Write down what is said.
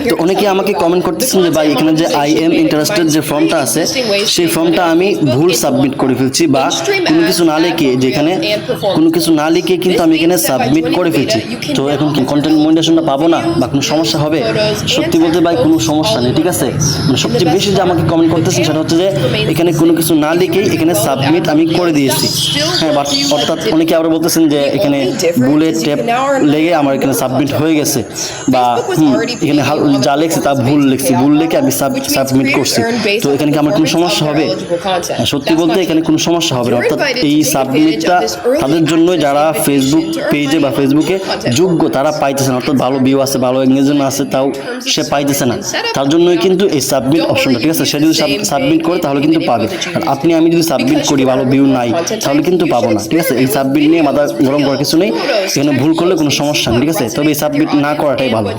তো অনেকে আমাকে কমেন্ট করতেছেন যে ভাই এখানে যে আই এম ইন্টারেস্টেড যে ফর্মটা আছে সেই ফর্মটা আমি ভুল সাবমিট করে ফেলছি, বা কোনো কিছু না লিখে, যেখানে কোনো কিছু না লিখে কিন্তু আমি এখানে সাবমিট করে ফেলছি। তো এখন কি কন্টেন্ট মনিটাইজেশনটা পাবো না বা কোনো সমস্যা হবে? সত্যি বলতে ভাই কোনো সমস্যা নেই, ঠিক আছে। মানে সবচেয়ে বেশি যে আমাকে কমেন্ট করতেছেন সেটা হচ্ছে যে এখানে কোনো কিছু না লিখেই এখানে সাবমিট আমি করে দিয়েছি। হ্যাঁ, বাট অর্থাৎ অনেকে আবার বলতেছেন যে এখানে বুলেট ট্যাপ লেগে আমার এখানে সাবমিট হয়ে গেছে, বা এখানে যা লিখছি তা ভুল লিখছি, ভুল লিখে আমি সাবমিট করছি। তো এখানে কি আমার কোনো সমস্যা হবে? সত্যি বলতে এখানে কোনো সমস্যা হবে না। অর্থাৎ এই সাবমিটটা তাদের জন্যই যারা ফেসবুক পেজে বা ফেসবুকে যোগ্য তারা পাইতেছে না, অর্থাৎ ভালো ভিউ আছে, ভালো এঙ্গেজমেন্ট আছে, তাও সে পাইতেছে না। তার জন্যই কিন্তু এই সাবমিট অপশনটা, ঠিক আছে। সে যদি সাবমিট করে তাহলে কিন্তু পাবে। আর আপনি আমি যদি সাবমিট করি ভালো ভিউ নাই তাহলে কিন্তু পাবো না, ঠিক আছে। এই সাবমিট নিয়ে মাথা গরম করার কিছু নেই, এখানে ভুল করলে কোনো সমস্যা নেই, ঠিক আছে। তবে এই সাবমিট না করাটাই ভালো।